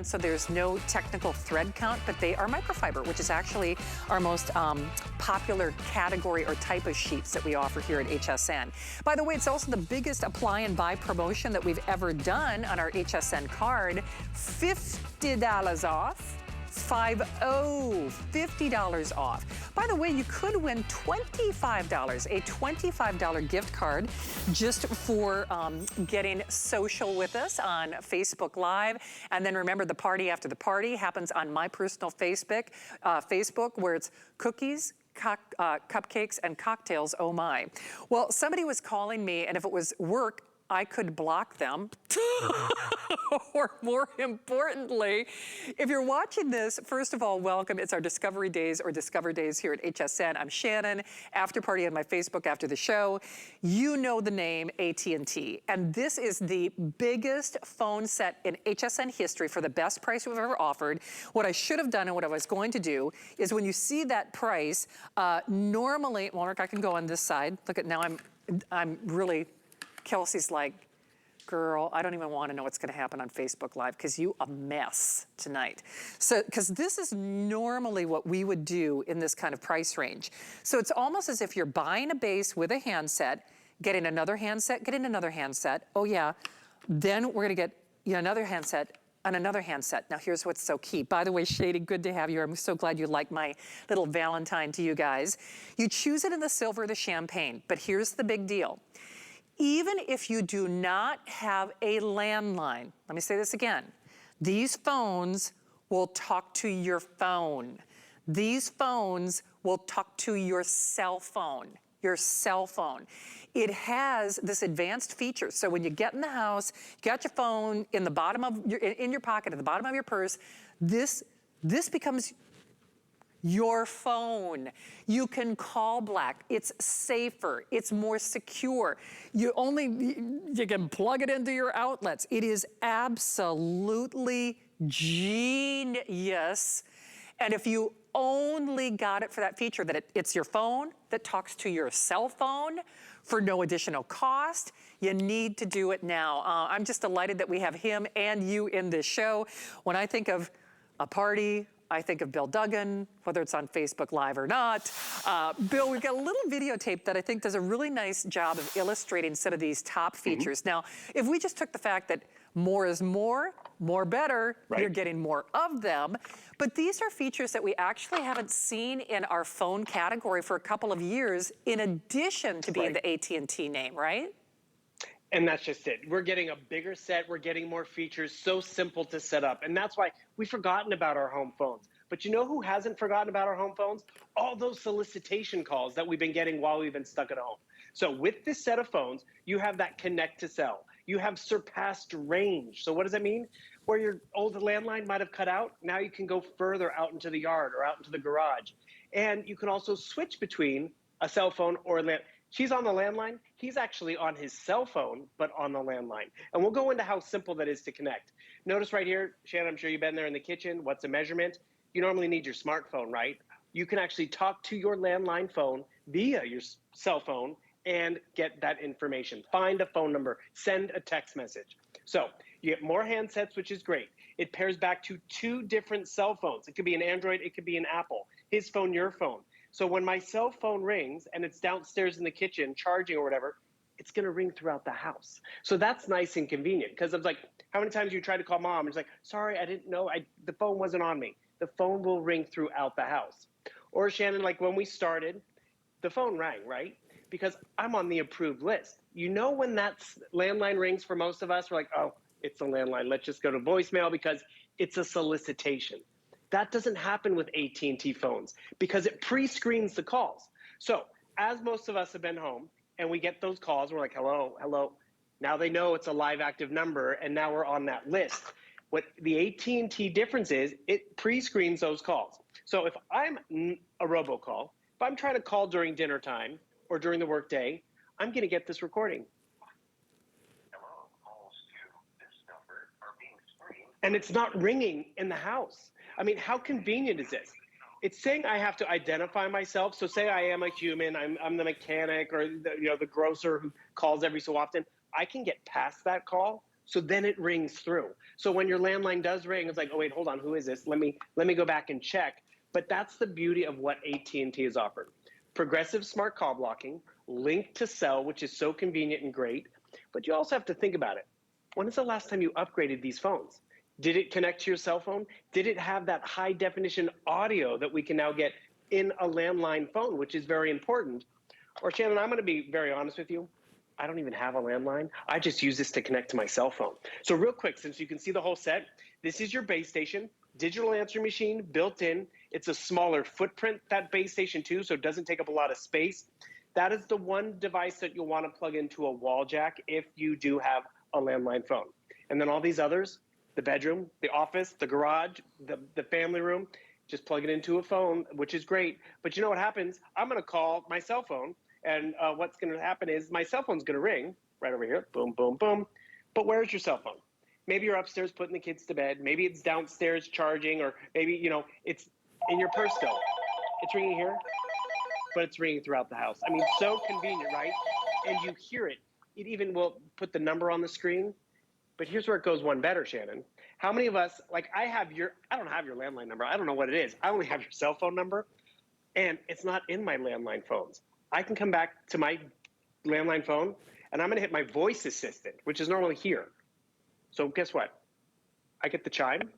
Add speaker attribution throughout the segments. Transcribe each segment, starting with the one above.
Speaker 1: So there's no technical thread count, but they are microfiber, which is actually our most popular category or type of sheets that we offer here at HSN. By the way, it's also the biggest apply and buy promotion that we've ever done on our HSN card. $50 off. $50 off. By the way, you could win $25, a $25 gift card just for getting social with us on Facebook Live. And then remember, the party after the party happens on my personal Facebook, where it's cookies, cupcakes, and cocktails, oh my. Well, somebody was calling me, and if it was work, I could block them. Or more importantly, if you're watching this, first of all, welcome. It's our Discovery Days or Discover Days here at HSN. I'm Shannon, after party on my Facebook after the show. You know the name AT&T. And this is the biggest phone set in HSN history for the best price we've ever offered. What I should have done and what I was going to do is when you see that price, normally, Mark, I can go on this side. Look at, now I'm really, Kelsey's like, girl, I don't even want to know what's going to happen on Facebook Live because you a mess tonight. So, because this is normally what we would do in this kind of price range. So it's almost as if you're buying a base with a handset, getting another handset, getting another handset. Oh yeah, then we're going to get another handset and another handset. Now here's what's so key. By the way, Shady, good to have you. I'm so glad you like my little Valentine to you guys. You choose it in the silver or the champagne, but here's the big deal. Even if you do not have a landline, let me say this again, these phones will talk to your phone. These phones will talk to your cell phone. Your cell phone. It has this advanced feature. So when you get in the house, you got your phone in the bottom of in your pocket, at the bottom of your purse, this becomes your phone. You can call back. It's safer. It's more secure. You can plug it into your outlets. It is absolutely genius. And if you only got it for that feature, that it's your phone that talks to your cell phone for no additional cost, you need to do it now. I'm just delighted that we have him and you in this show. When I think of a party, I think of Bill Duggan, whether it's on Facebook Live or not. Bill, we've got a little videotape that I think does a really nice job of illustrating some of these top features. Now, if we just took the fact that more is more better, right, you're getting more of them. But these are features that we actually haven't seen in our phone category for a couple of years, in addition to being the AT&T name, right?
Speaker 2: And that's just it. We're getting a bigger set. We're getting more features, so simple to set up. And that's why we've forgotten about our home phones. But you know who hasn't forgotten about our home phones? All those solicitation calls that we've been getting while we've been stuck at home. So with this set of phones, you have that connect to cell. You have surpassed range. So what does that mean? Where your old landline might have cut out, now you can go further out into the yard or out into the garage. And you can also switch between a cell phone or a landline. She's on the landline. He's actually on his cell phone, but on the landline. And we'll go into how simple that is to connect. Notice right here, Shannon, I'm sure you've been there in the kitchen. What's a measurement? You normally need your smartphone, right? You can actually talk to your landline phone via your cell phone and get that information. Find a phone number, send a text message. So you get more handsets, which is great. It pairs back to 2 different cell phones. It could be an Android, it could be an Apple. His phone, your phone. So when my cell phone rings and it's downstairs in the kitchen charging or whatever, it's going to ring throughout the house. So that's nice and convenient, because I'm like, how many times you try to call mom and it's like, sorry, I didn't know, the phone wasn't on me. The phone will ring throughout the house. Or Shannon, like when we started, the phone rang, right? Because I'm on the approved list. You know, when that landline rings for most of us, we're like, oh, it's a landline. Let's just go to voicemail because it's a solicitation. That doesn't happen with AT&T phones because it pre-screens the calls. So as most of us have been home and we get those calls, we're like, hello, hello. Now they know it's a live active number and now we're on that list. What the AT&T difference is, it pre-screens those calls. So if I'm a robocall, if I'm trying to call during dinner time or during the workday, I'm gonna get this recording. Hello, calls to this number are being screened. And it's not ringing in the house. I mean, how convenient is this? It's saying I have to identify myself. So say I am a human, I'm the mechanic or the grocer who calls every so often. I can get past that call So then it rings through. So when your landline does ring, it's like, oh wait, hold on, who is this? Let me go back and check. But that's the beauty of what AT&T has offered. Progressive smart call blocking, linked to cell, which is so convenient and great. But you also have to think about it. When is the last time you upgraded these phones? Did it connect to your cell phone? Did it have that high definition audio that we can now get in a landline phone, which is very important? Or Shannon, I'm gonna be very honest with you. I don't even have a landline. I just use this to connect to my cell phone. So real quick, since you can see the whole set, this is your base station, digital answering machine built in. It's a smaller footprint, that base station too, so it doesn't take up a lot of space. That is the one device that you'll want to plug into a wall jack if you do have a landline phone. And then all these others, the bedroom, the office, the garage, the family room, just plug it into a phone, which is great. But you know what happens? I'm going to call my cell phone, and what's going to happen is my cell phone's going to ring right over here, boom, boom, boom. But where's your cell phone? Maybe you're upstairs putting the kids to bed. Maybe it's downstairs charging, or maybe, you know, it's in your purse still. It's ringing here, but it's ringing throughout the house. I mean, so convenient, right? And you hear it. It even will put the number on the screen. But here's where it goes one better, Shannon. How many of us, like I don't have your landline number. I don't know what it is. I only have your cell phone number, and it's not in my landline phones. I can come back to my landline phone, and I'm gonna hit my voice assistant, which is normally here. So guess what? I get the chime.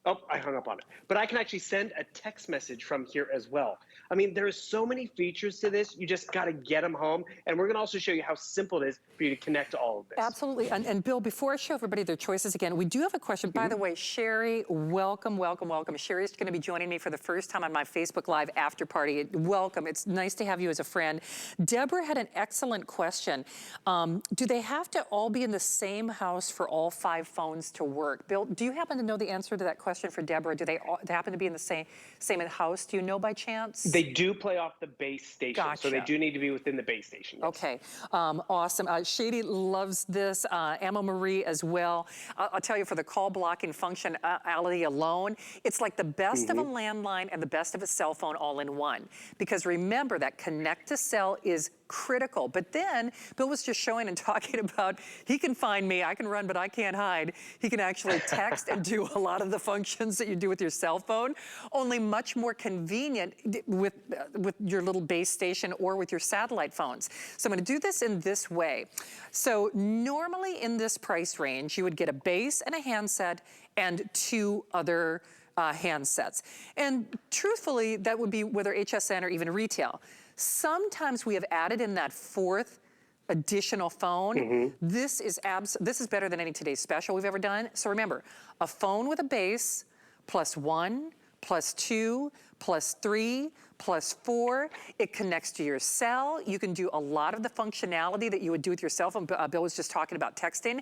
Speaker 2: Oh, I hung up on it. But I can actually send a text message from here as well. I mean, there's so many features to this. You just got to get them home. And we're going to also show you how simple it is for you to connect to all of this.
Speaker 1: Absolutely. And Bill, before I show everybody their choices again, we do have a question. By the way, Sherry, welcome, welcome, welcome. Sherry's going to be joining me for the first time on my Facebook Live after party. Welcome. It's nice to have you as a friend. Deborah had an excellent question. Do they have to all be in the same house for all 5 phones to work? Bill, do you happen to know the answer to that question for Deborah? Do they happen to be in the same house? Do you know by chance?
Speaker 2: They do play off the base station,
Speaker 1: Gotcha.
Speaker 2: So they do need to be within the base station. Yes.
Speaker 1: Okay, awesome. Shady loves this, Emma Marie as well. I'll tell you, for the call blocking functionality alone, it's like the best of a landline and the best of a cell phone all in one. Because remember, that connect to cell is critical. But then Bill was just showing and talking about, he can find me, I can run, but I can't hide. He can actually text and do a lot of the functions that you do with your cell phone, only much more convenient with your little base station or with your satellite phones. So I'm gonna do this in this way. So normally in this price range, you would get a base and a handset and 2 other handsets. And truthfully, that would be whether HSN or even retail. Sometimes we have added in that 4th additional phone. This is better than any Today's Special we've ever done. So remember, a phone with a base plus 1, plus 2, plus 3, plus 4. It connects to your cell. You can do a lot of the functionality that you would do with your cell phone. Bill was just talking about texting.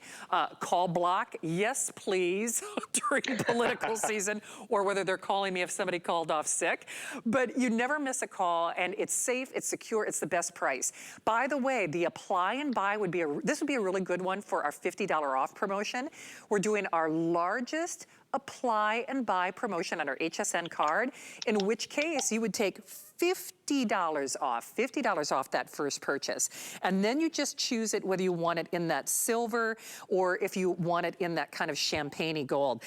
Speaker 1: Call block, yes please, during political season, or whether they're calling me if somebody called off sick. But you never miss a call, and it's safe, it's secure, it's the best price. By the way, the apply and buy would be this would be a really good one for our $50 off promotion. We're doing our largest apply and buy promotion on our HSN card, in which case you would take $50 off that first purchase. And then you just choose it whether you want it in that silver or if you want it in that kind of champagne-y gold.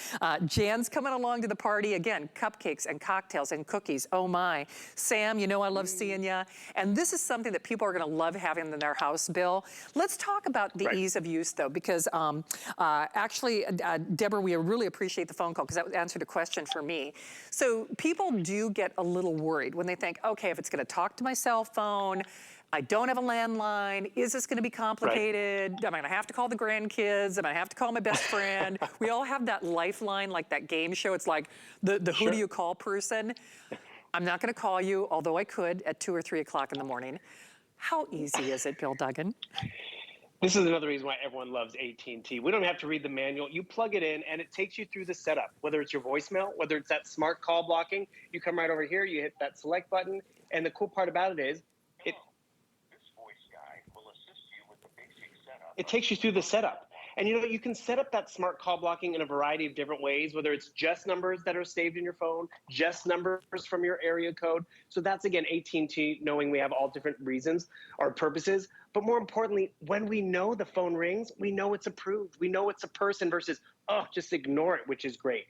Speaker 1: Jan's coming along to the party. Again, cupcakes and cocktails and cookies. Oh my. Sam, you know I love seeing you. And this is something that people are gonna love having in their house, Bill. Let's talk about the ease of use though, because actually, Deborah, we really appreciate the phone call because that answered a question for me. So people do get a little worried when they think, okay, if it's gonna talk to my cell phone, I don't have a landline, is this gonna be complicated? Am I gonna have to call the grandkids? Am I gonna have to call my best friend? We all have that lifeline, like that game show. It's like the who do you call person. I'm not gonna call you, although I could at 2 or 3 o'clock in the morning. How easy is it, Bill Duggan?
Speaker 2: This is another reason why everyone loves AT&T. We don't have to read the manual. You plug it in, and it takes you through the setup, whether it's your voicemail, whether it's that smart call blocking. You come right over here, you hit that select button, and the cool part about it is this voice guy will assist you with the basic setup. It takes you through the setup. And you know, you can set up that smart call blocking in a variety of different ways, whether it's just numbers that are saved in your phone, just numbers from your area code. So that's, again, AT&T knowing we have all different reasons or purposes. But more importantly, when we know the phone rings, we know it's approved. We know it's a person versus, oh, just ignore it, which is great.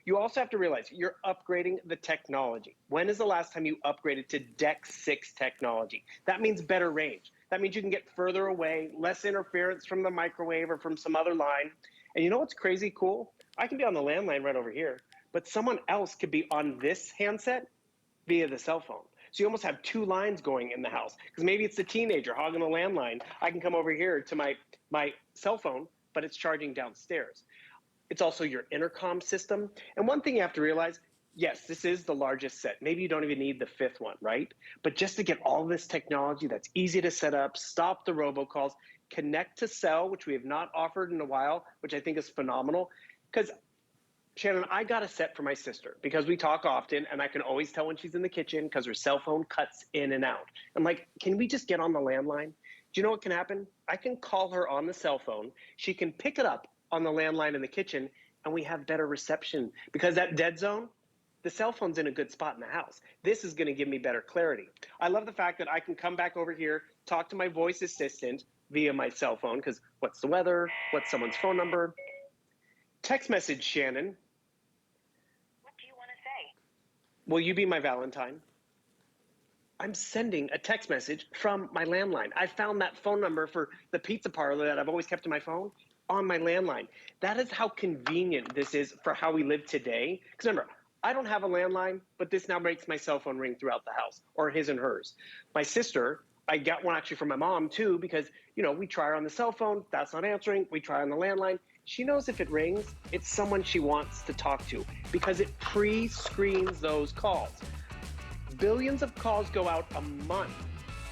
Speaker 2: You also have to realize you're upgrading the technology. When is the last time you upgraded to DEX 6 technology? That means better range. That means you can get further away, less interference from the microwave or from some other line. And you know what's crazy cool? I can be on the landline right over here, but someone else could be on this handset via the cell phone. So you almost have two lines going in the house, because maybe it's the teenager hogging the landline. I can come over here to my cell phone, but it's charging downstairs. It's also your intercom system. And one thing you have to realize, yes, this is the largest set. Maybe you don't even need the fifth one, right? But just to get all this technology that's easy to set up, stop the robocalls, connect to cell, which we have not offered in a while, which I think is phenomenal. Because, Shannon, I got a set for my sister because we talk often, and I can always tell when she's in the kitchen because her cell phone cuts in and out. I'm like, can we just get on the landline? Do you know what can happen? I can call her on the cell phone. She can pick it up on the landline in the kitchen, and we have better reception because that dead zone, the cell phone's in a good spot in the house. This is going to give me better clarity. I love the fact that I can come back over here, talk to my voice assistant via my cell phone, because what's the weather? What's someone's phone number? Text message, Shannon.
Speaker 3: What do you want to say?
Speaker 2: Will you be my Valentine? I'm sending a text message from my landline. I found that phone number for the pizza parlor that I've always kept in my phone on my landline. That is how convenient this is for how we live today. Because remember, I don't have a landline, but this now makes my cell phone ring throughout the house, or his and hers. My sister, I got one actually from my mom too, because, you know, we try her on the cell phone, that's not answering, we try on the landline. She knows if it rings, it's someone she wants to talk to, because it pre-screens those calls. Billions of calls go out a month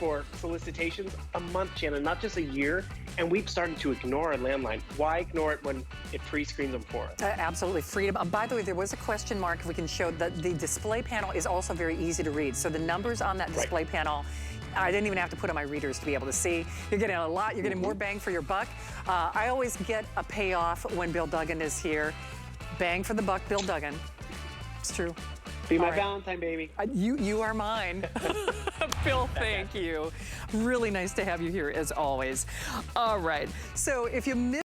Speaker 2: for solicitations, a month, Shannon, not just a year. And we've started to ignore a landline. Why ignore it when it pre-screens them for us?
Speaker 1: Absolutely, freedom. By the way, there was a question mark, if we can show that the display panel is also very easy to read. So the numbers on that display panel, I didn't even have to put on my readers to be able to see. You're getting a lot, you're getting more bang for your buck. I always get a payoff when Bill Duggan is here. Bang for the buck, Bill Duggan. It's true.
Speaker 2: Be my Valentine, baby.
Speaker 1: You are mine. Phil, thank you. Really nice to have you here as always. All right, so if you missed